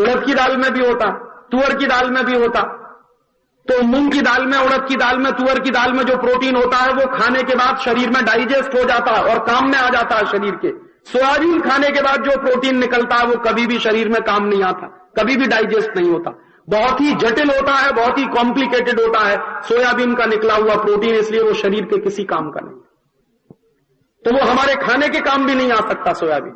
उड़द की दाल में भी होता, तुअर की दाल में भी होता। तो मूंग की दाल में, उड़द की दाल में, तुअर की दाल में जो प्रोटीन होता है वो खाने के बाद शरीर में डाइजेस्ट हो जाता है और काम में आ जाता है शरीर के। सोयाबीन खाने के बाद जो प्रोटीन निकलता है वो कभी भी शरीर में काम नहीं आता, कभी भी डाइजेस्ट नहीं होता, बहुत ही जटिल होता है, बहुत ही कॉम्प्लिकेटेड होता है सोयाबीन का निकला हुआ प्रोटीन, इसलिए वो शरीर के किसी काम का नहीं। तो वो हमारे खाने के काम भी नहीं आ सकता सोयाबीन।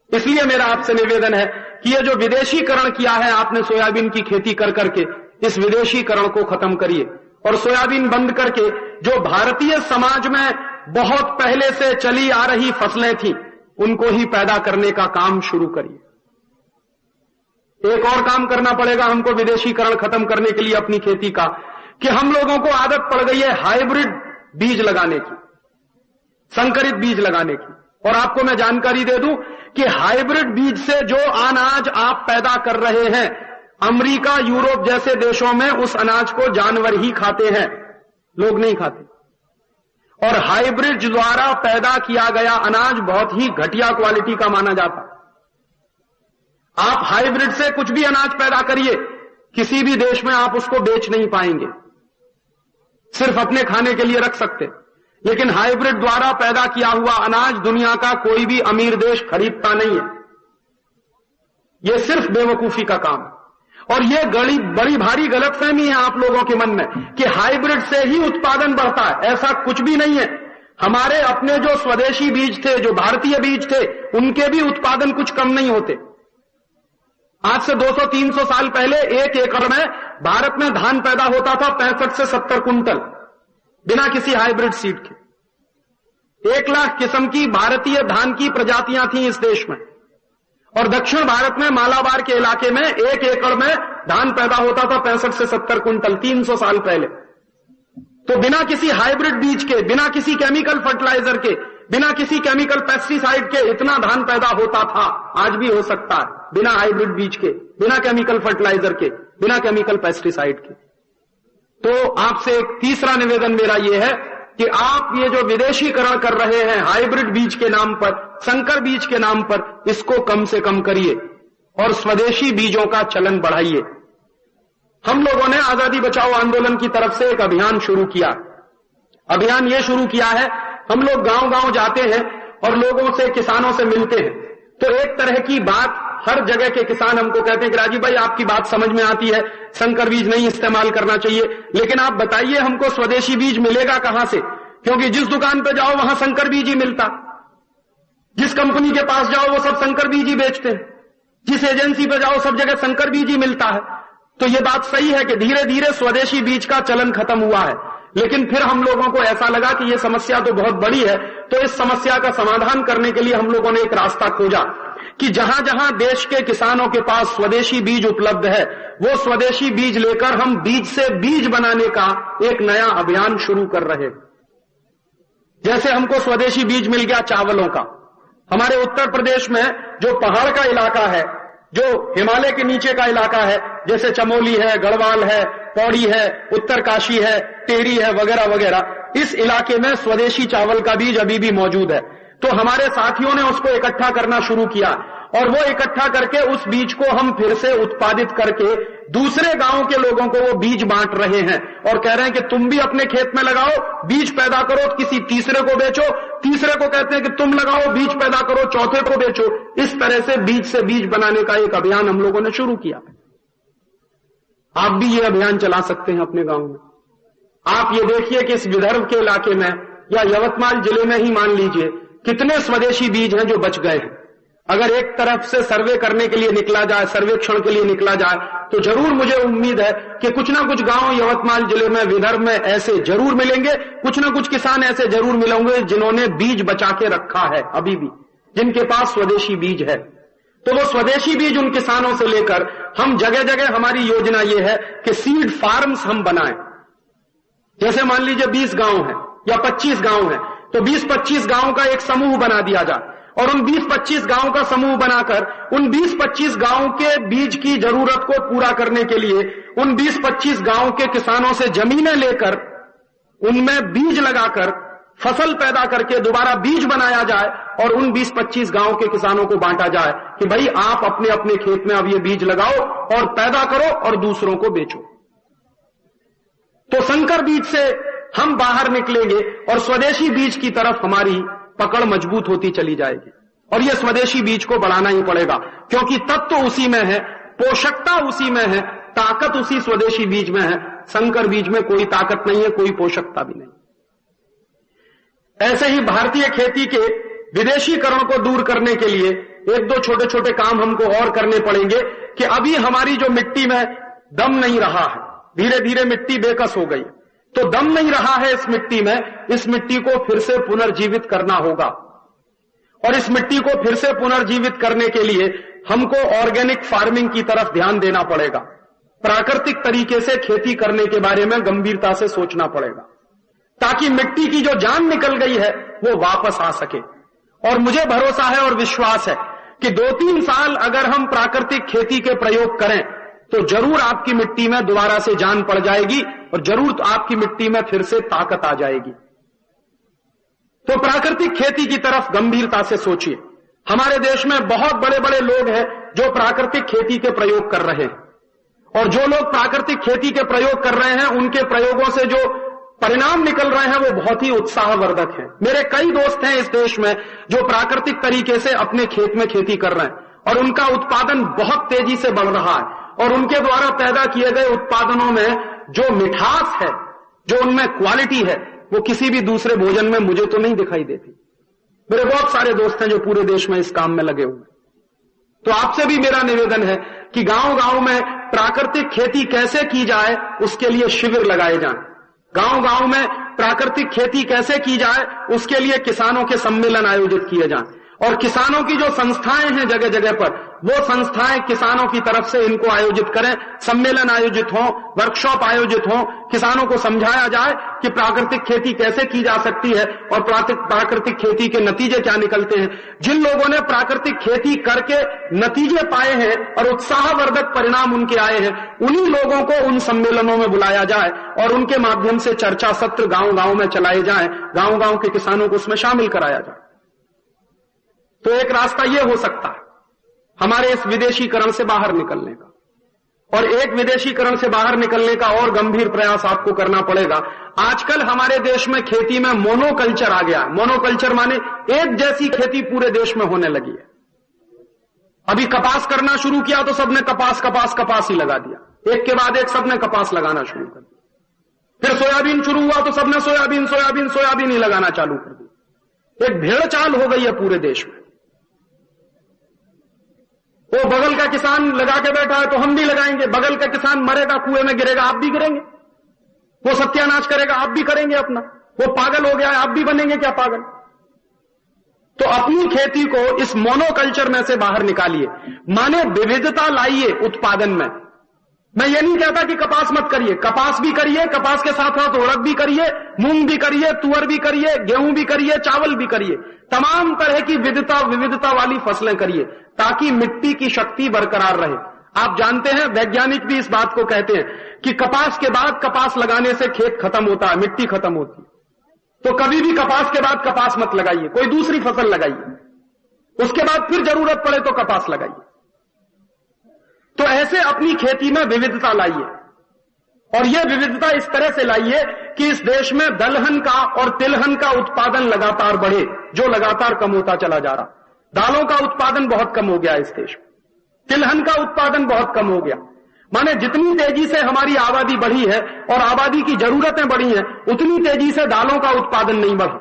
इसलिए मेरा आपसे निवेदन है कि ये जो विदेशीकरण किया है आपने सोयाबीन की खेती कर करके, इस विदेशीकरण को खत्म करिए और सोयाबीन बंद करके जो भारतीय समाज में बहुत पहले से चली आ रही फसलें थी उनको ही पैदा करने का काम शुरू करिए। एक और काम करना पड़ेगा हमको विदेशीकरण खत्म करने के लिए अपनी खेती का, कि हम लोगों को आदत पड़ गई है हाइब्रिड बीज लगाने की, संकरित बीज लगाने की। और आपको मैं जानकारी दे दूं कि हाइब्रिड बीज से जो अनाज आप पैदा कर रहे हैं, अमेरिका, यूरोप जैसे देशों में उस अनाज को जानवर ही खाते हैं, लोग नहीं खाते। और हाइब्रिड द्वारा पैदा किया गया अनाज बहुत ही घटिया क्वालिटी का माना जाता। आप हाइब्रिड से कुछ भी अनाज पैदा करिए, किसी भी देश में आप उसको बेच नहीं पाएंगे, सिर्फ अपने खाने के लिए रख सकते। लेकिन हाइब्रिड द्वारा पैदा किया हुआ अनाज दुनिया का कोई भी अमीर देश खरीदता नहीं है। यह सिर्फ बेवकूफी का काम है। और यह बड़ी भारी गलतफहमी है आप लोगों के मन में कि हाइब्रिड से ही उत्पादन बढ़ता है। ऐसा कुछ भी नहीं है। हमारे अपने जो स्वदेशी बीज थे, जो भारतीय बीज थे, उनके भी उत्पादन कुछ कम नहीं होते। आज से 200-300 साल पहले 1 एकड़ में भारत में धान पैदा होता था 65 से 70 कुंटल, बिना किसी हाइब्रिड सीड के। 1 लाख किस्म की भारतीय धान की प्रजातियां थी इस देश में। और दक्षिण भारत में मालाबार के इलाके में 1 एकड़ में धान पैदा होता था 65 से 70 कुंटल 300 साल पहले। तो बिना किसी हाइब्रिड बीज के, बिना किसी केमिकल फर्टिलाइजर के, बिना किसी केमिकल पेस्टिसाइड के इतना धान पैदा होता था। आज भी हो सकता है बिना हाइब्रिड बीज के, बिना केमिकल फर्टिलाइजर के, बिना केमिकल पेस्टिसाइड के। तो आपसे एक तीसरा निवेदन मेरा यह है कि आप ये जो विदेशीकरण कर रहे हैं हाइब्रिड बीज के नाम पर, संकर बीज के नाम पर, इसको कम से कम करिए और स्वदेशी बीजों का चलन बढ़ाइए। हम लोगों ने आजादी बचाओ आंदोलन की तरफ से एक अभियान शुरू किया। अभियान ये शुरू किया है, हम लोग गांव-गांव जाते हैं और लोगों से, किसानों से मिलते हैं। तो एक तरह की बात हर जगह के किसान हमको कहते हैं कि राजीव भाई आपकी बात समझ में आती है, संकर बीज नहीं इस्तेमाल करना चाहिए, लेकिन आप बताइए हमको स्वदेशी बीज मिलेगा कहां से? क्योंकि जिस दुकान पे जाओ वहां संकर बीज ही मिलता, जिस कंपनी के पास जाओ वो सब संकर बीज ही बेचते हैं, जिस एजेंसी पे जाओ सब जगह संकर बीज ही मिलता है। तो ये बात सही है कि धीरे धीरे स्वदेशी बीज का चलन खत्म हुआ है। लेकिन फिर हम लोगों को ऐसा लगा कि ये समस्या तो बहुत बड़ी है, तो इस समस्या का समाधान करने के लिए हम लोगों ने एक रास्ता खोजा कि जहां जहां देश के किसानों के पास स्वदेशी बीज उपलब्ध है, वो स्वदेशी बीज लेकर हम बीज से बीज बनाने का एक नया अभियान शुरू कर रहे हैं। जैसे हमको स्वदेशी बीज मिल गया चावलों का। हमारे उत्तर प्रदेश में जो पहाड़ का इलाका है, जो हिमालय के नीचे का इलाका है, जैसे चमोली है, गढ़वाल है, पौड़ी है, उत्तरकाशी है, टेरी है, वगैरह वगैरह, इस इलाके में स्वदेशी चावल का बीज अभी भी मौजूद है। तो हमारे साथियों ने उसको इकट्ठा करना शुरू किया और वो इकट्ठा करके उस बीज को हम फिर से उत्पादित करके दूसरे गांव के लोगों को वो बीज बांट रहे हैं और कह रहे हैं कि तुम भी अपने खेत में लगाओ, बीज पैदा करो, किसी तीसरे को बेचो, तीसरे को कहते हैं कि तुम लगाओ, बीज पैदा करो, चौथे को बेचो। इस तरह से बीज बनाने का एक अभियान हम लोगों ने शुरू किया। आप भी ये अभियान चला सकते हैं अपने गांव में। आप ये देखिए कि इस विदर्भ के इलाके में या यवतमाल जिले में ही मान लीजिए कितने स्वदेशी बीज हैं जो बच गए हैं। अगर एक तरफ से सर्वे करने के लिए निकला जाए, सर्वेक्षण के लिए निकला जाए, तो जरूर मुझे उम्मीद है कि कुछ ना कुछ गांव यवतमाल जिले में, विदर्भ में ऐसे जरूर मिलेंगे, कुछ ना कुछ किसान ऐसे जरूर मिलेंगे जिन्होंने बीज बचा के रखा है अभी भी, जिनके पास स्वदेशी बीज है। तो वो स्वदेशी बीज उन किसानों से लेकर हम जगह जगह, हमारी योजना ये है कि सीड फार्म्स हम बनाएं। जैसे मान लीजिए 20 गांव है या 25 गांव है, तो 20-25 गांव का एक समूह बना दिया जाए और उन 20-25 गांव का समूह बनाकर उन 20-25 गांव के बीज की जरूरत को पूरा करने के लिए उन 20-25 गांव के किसानों से जमीनें लेकर उनमें बीज लगाकर फसल पैदा करके दोबारा बीज बनाया जाए और उन 20-25 गांव के किसानों को बांटा जाए कि भाई आप अपने अपने खेत में अब ये बीज लगाओ और पैदा करो और दूसरों को बेचो। तो संकर बीज से हम बाहर निकलेंगे और स्वदेशी बीज की तरफ हमारी पकड़ मजबूत होती चली जाएगी। और यह स्वदेशी बीज को बढ़ाना ही पड़ेगा, क्योंकि तत्व तो उसी में है, पोषकता उसी में है, ताकत उसी स्वदेशी बीज में है। संकर बीज में कोई ताकत नहीं है, कोई पोषकता भी नहीं। ऐसे ही भारतीय खेती के विदेशीकरण को दूर करने के लिए एक दो छोटे छोटे काम हमको और करने पड़ेंगे कि अभी हमारी जो मिट्टी में दम नहीं रहा है, धीरे धीरे मिट्टी बेकस हो गई, तो दम नहीं रहा है इस मिट्टी में, इस मिट्टी को फिर से पुनर्जीवित करना होगा। और इस मिट्टी को फिर से पुनर्जीवित करने के लिए हमको ऑर्गेनिक फार्मिंग की तरफ ध्यान देना पड़ेगा। प्राकृतिक तरीके से खेती करने के बारे में गंभीरता से सोचना पड़ेगा, ताकि मिट्टी की जो जान निकल गई है वो वापस आ सके। और मुझे भरोसा है और विश्वास है कि 2-3 साल अगर हम प्राकृतिक खेती के प्रयोग करें तो जरूर आपकी मिट्टी में दोबारा से जान पड़ जाएगी और जरूर आपकी मिट्टी में फिर से ताकत आ जाएगी। तो प्राकृतिक खेती की तरफ गंभीरता से सोचिए। हमारे देश में बहुत बड़े बड़े लोग हैं जो प्राकृतिक खेती के प्रयोग कर रहे हैं, और जो लोग प्राकृतिक खेती के प्रयोग कर रहे हैं उनके प्रयोगों से जो परिणाम निकल रहे हैं वो बहुत ही उत्साहवर्धक हैं। मेरे कई दोस्त हैं इस देश में जो प्राकृतिक तरीके से अपने खेत में खेती कर रहे हैं और उनका उत्पादन बहुत तेजी से बढ़ रहा है, और उनके द्वारा पैदा किए गए उत्पादनों में जो मिठास है, जो उनमें क्वालिटी है, वो किसी भी दूसरे भोजन में मुझे तो नहीं दिखाई देती। मेरे बहुत सारे दोस्त हैं जो पूरे देश में इस काम में लगे हुए। तो आपसे भी मेरा निवेदन है कि गांव गांव में प्राकृतिक खेती कैसे की जाए उसके लिए शिविर लगाए जाएं। गांव गांव में प्राकृतिक खेती कैसे की जाए उसके लिए किसानों के सम्मेलन आयोजित किए जाएं, और किसानों की जो संस्थाएं हैं जगह जगह पर, वो संस्थाएं किसानों की तरफ से इनको आयोजित करें, सम्मेलन आयोजित हों, वर्कशॉप आयोजित हों, किसानों को समझाया जाए कि प्राकृतिक खेती कैसे की जा सकती है और प्राकृतिक खेती के नतीजे क्या निकलते हैं। जिन लोगों ने प्राकृतिक खेती करके नतीजे पाए हैं और उत्साहवर्धक परिणाम उनके आए हैं, उन्हीं लोगों को उन सम्मेलनों में बुलाया जाए और उनके माध्यम से चर्चा सत्र गांव गांव में चलाए जाएं, गांव गांव के किसानों को उसमें शामिल कराया जाए। तो एक रास्ता यह हो सकता है हमारे इस विदेशीकरण से बाहर निकलने का। और एक विदेशीकरण से बाहर निकलने का और गंभीर प्रयास आपको करना पड़ेगा। आजकल हमारे देश में खेती में मोनोकल्चर आ गया है। मोनोकल्चर माने एक जैसी खेती पूरे देश में होने लगी है। अभी कपास करना शुरू किया तो सबने कपास ही लगा दिया, एक के बाद एक सबने कपास लगाना शुरू कर दिया। फिर सोयाबीन शुरू हुआ तो सबने सोयाबीन ही लगाना चालू कर दिया। एक भेड़ चाल हो गई है पूरे देश में। वो बगल का किसान लगा के बैठा है तो हम भी लगाएंगे, बगल का किसान मरेगा, कुएं में गिरेगा, आप भी गिरेंगे। वो सत्यानाश करेगा, आप भी करेंगे अपना। वो पागल हो गया है, आप भी बनेंगे क्या पागल? तो अपनी खेती को इस मोनोकल्चर में से बाहर निकालिए, माने विविधता लाइए उत्पादन में। मैं ये नहीं कहता कि कपास मत करिए, कपास भी करिए, कपास के साथ साथ उड़द भी करिए, मूंग भी करिए, तुअर भी करिए, गेहूं भी करिए, चावल भी करिए, तमाम तरह की विविधता वाली फसलें करिए ताकि मिट्टी की शक्ति बरकरार रहे। आप जानते हैं, वैज्ञानिक भी इस बात को कहते हैं कि कपास के बाद कपास लगाने से खेत खत्म होता है, मिट्टी खत्म होती है। तो कभी भी कपास के बाद कपास मत लगाइए, कोई दूसरी फसल लगाइए, उसके बाद फिर जरूरत पड़े तो कपास लगाइए। तो ऐसे अपनी खेती में विविधता लाइए, और यह विविधता इस तरह से लाइए कि इस देश में दलहन का और तिलहन का उत्पादन लगातार बढ़े, जो लगातार कम होता चला जा रहा। दालों का उत्पादन बहुत कम हो गया इस देश में, तिलहन का उत्पादन बहुत कम हो गया। माने जितनी तेजी से हमारी आबादी बढ़ी है और आबादी की जरूरतें बढ़ी हैं, उतनी तेजी से दालों का उत्पादन नहीं बढ़ा।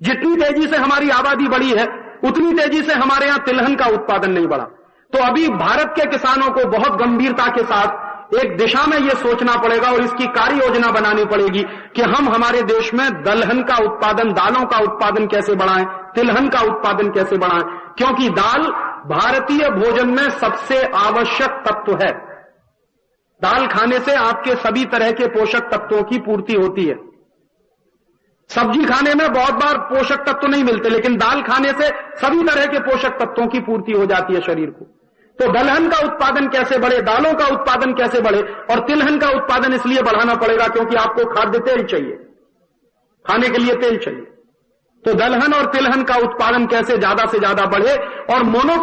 जितनी तेजी से हमारी आबादी बढ़ी है उतनी तेजी से हमारे यहां तिलहन का उत्पादन नहीं बढ़ा। तो अभी भारत के किसानों को बहुत गंभीरता के साथ एक दिशा में यह सोचना पड़ेगा और इसकी कार्य योजना बनानी पड़ेगी कि हम हमारे देश में दलहन का उत्पादन, दालों का उत्पादन कैसे बढ़ाएं, तिलहन का उत्पादन कैसे बढ़ाएं, क्योंकि दाल भारतीय भोजन में सबसे आवश्यक तत्व है। दाल खाने से आपके सभी तरह के पोषक तत्वों की पूर्ति होती है। सब्जी खाने में बहुत बार पोषक तत्व नहीं मिलते, लेकिन दाल खाने से सभी तरह के पोषक तत्वों की पूर्ति हो जाती है शरीर को। तो दलहन का उत्पादन कैसे बढ़े, दालों का उत्पादन कैसे बढ़े, और तिलहन का उत्पादन इसलिए बढ़ाना पड़ेगा क्योंकि आपको खाद्य तेल चाहिए। खाने के लिए तेल चाहिए। तो दलहन और तिलहन का उत्पादन कैसे ज्यादा से ज्यादा बढ़े और मोनो